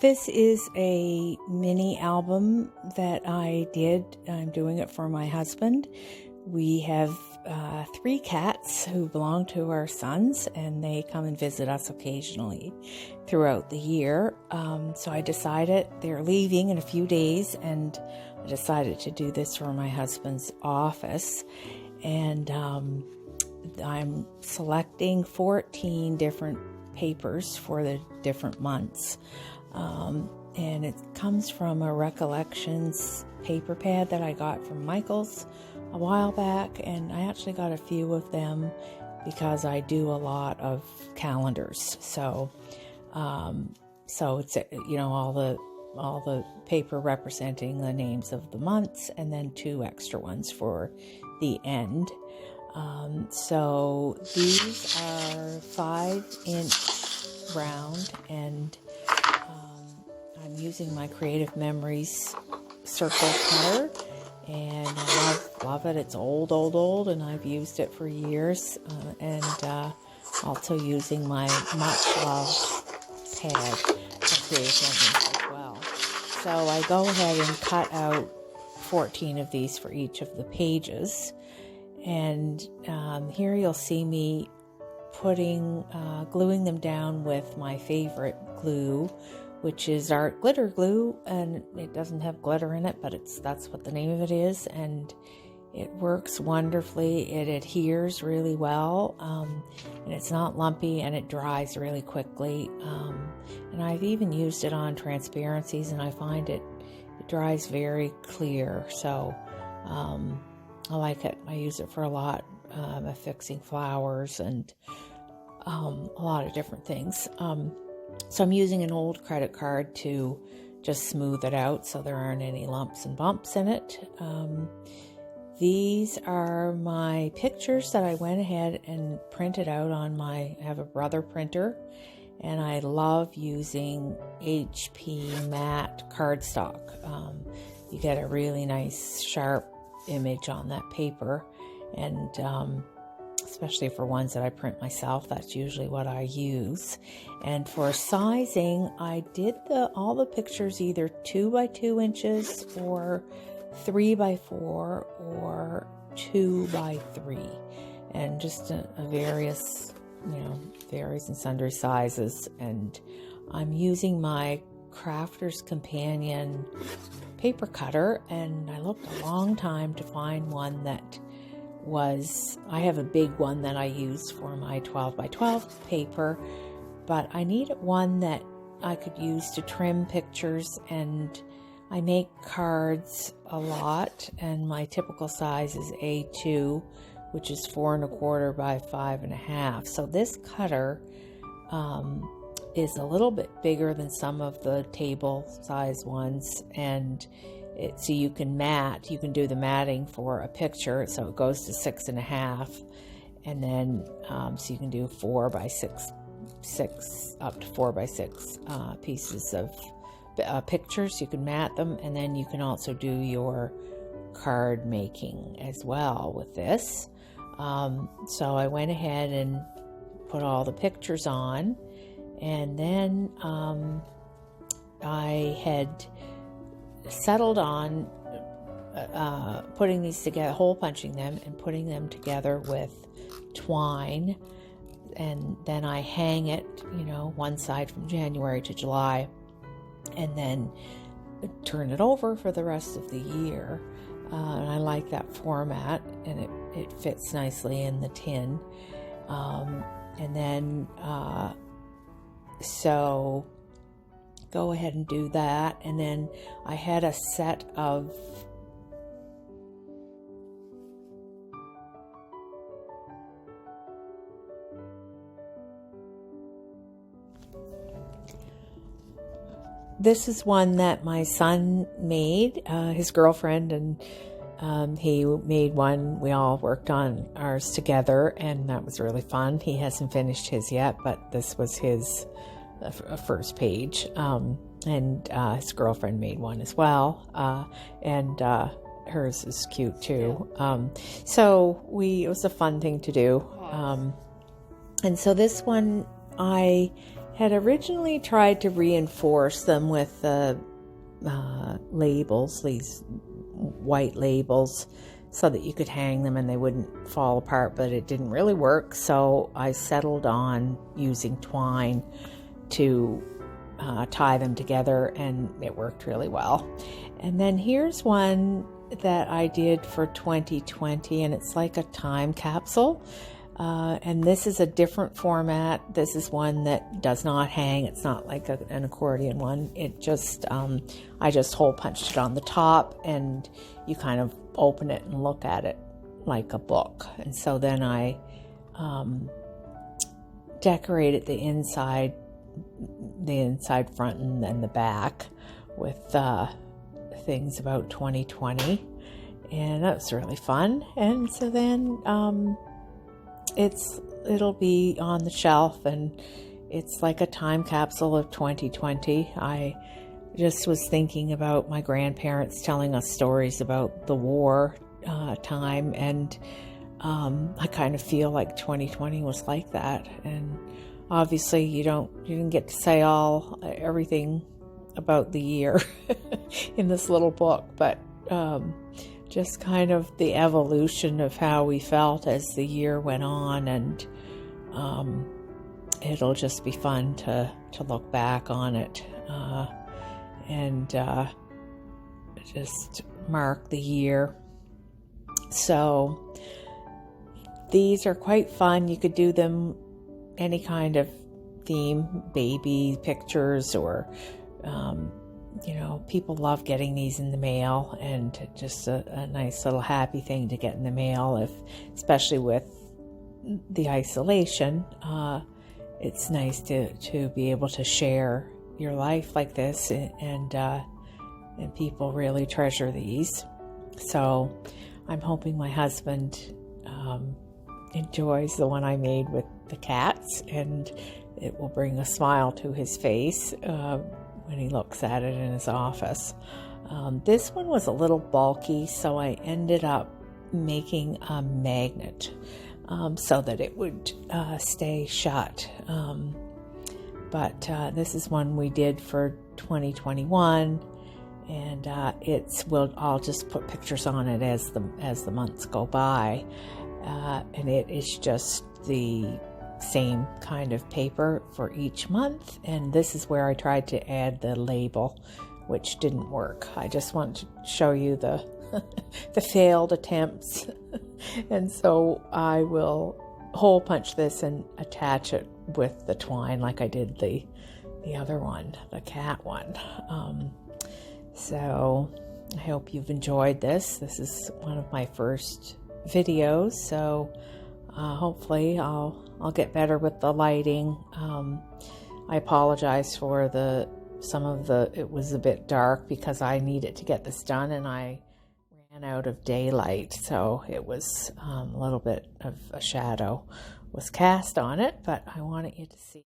This is a mini album that I did. I'm doing it for my husband. We have 3 cats who belong to our sons, and they come and visit us occasionally throughout the year. So I decided they're leaving in a few days, and I decided to do this for my husband's office. And I'm selecting 14 different papers for the different months. And it comes from a Recollections paper pad that I got from Michael's a while back, and I actually got a few of them because I do a lot of calendars. So it's, all the paper representing the names of the months, and then 2 extra ones for the end. So these are 5-inch round, and I'm using my Creative Memories circle cutter, and I love it. It's old, and I've used it for years, and also using my much loved pad for Creative Memories as well. So I go ahead and cut out 14 of these for each of the pages, and here you'll see me gluing them down with my favorite glue, which is Art Glitter Glue, and it doesn't have glitter in it, but that's what the name of it is, and it works wonderfully. It adheres really well, and it's not lumpy, and it dries really quickly. And I've even used it on transparencies, and I find it dries very clear. So I like it. I use it for a lot of fixing flowers and a lot of different things. So I'm using an old credit card to just smooth it out so there aren't any lumps and bumps in it. These are my pictures that I went ahead and printed out on I have a Brother printer, and I love using HP matte cardstock. You get a really nice sharp image on that paper, and especially for ones that I print myself, that's usually what I use. And for sizing, I did all the pictures either 2 by 2 inches or 3 by 4 or 2 by 3, and just a various and sundry sizes. And I'm using my Crafter's Companion paper cutter, and I looked a long time to find one that I have a big one that I use for my 12 by 12 paper, but I needed one that I could use to trim pictures, and I make cards a lot, and my typical size is A2, which is 4 1/4 by 5 1/2. So this cutter is a little bit bigger than some of the table size ones, and so you can do the matting for a picture, so it goes to 6 1/2, and then so you can do 4 by 6 up to 4 by 6 pieces of pictures. You can mat them, and then you can also do your card making as well with this. So I went ahead and put all the pictures on, and then I had settled on putting these together, hole punching them and putting them together with twine, and then I hang it, one side from January to July, and then turn it over for the rest of the year. And I like that format, and it fits nicely in the tin. And then so go ahead and do that. And then I had a set of this is one that my son made, his girlfriend, and he made one. We all worked on ours together, and that was really fun. He hasn't finished his yet, but this was his first page, and his girlfriend made one as well, and hers is cute too. So it was a fun thing to do, and so this one I had originally tried to reinforce them with labels, these white labels, so that you could hang them and they wouldn't fall apart, but it didn't really work. So I settled on using twine to tie them together, and it worked really well. And then here's one that I did for 2020, and it's like a time capsule. And this is a different format. This is one that does not hang. It's not like an accordion one. It just, I just hole punched it on the top, and you kind of open it and look at it like a book. And so then I decorated the inside front and then the back with things about 2020, and that was really fun. And so then it'll be on the shelf, and it's like a time capsule of 2020. I just was thinking about my grandparents telling us stories about the war time, and I kind of feel like 2020 was like that. And obviously you didn't get to say everything about the year in this little book, but just kind of the evolution of how we felt as the year went on. And it'll just be fun to look back on it and just mark the year. So these are quite fun. You could do them any kind of theme, baby pictures, or people love getting these in the mail, and just a nice little happy thing to get in the mail, especially with the isolation. It's nice to be able to share your life like this, and people really treasure these. So I'm hoping my husband enjoys the one I made with the cats, and it will bring a smile to his face when he looks at it in his office. This one was a little bulky, so I ended up making a magnet so that it would stay shut. But this is one we did for 2021, and I'll just put pictures on it as the months go by, and it is just the same kind of paper for each month. And this is where I tried to add the label, which didn't work. I just want to show you the failed attempts. And so I will hole punch this and attach it with the twine like I did the other one, the cat one. So I hope you've enjoyed this. This is one of my first videos, so hopefully I'll get better with the lighting. I apologize for it was a bit dark because I needed to get this done, and I ran out of daylight, so it was a little bit of a shadow was cast on it, but I wanted you to see.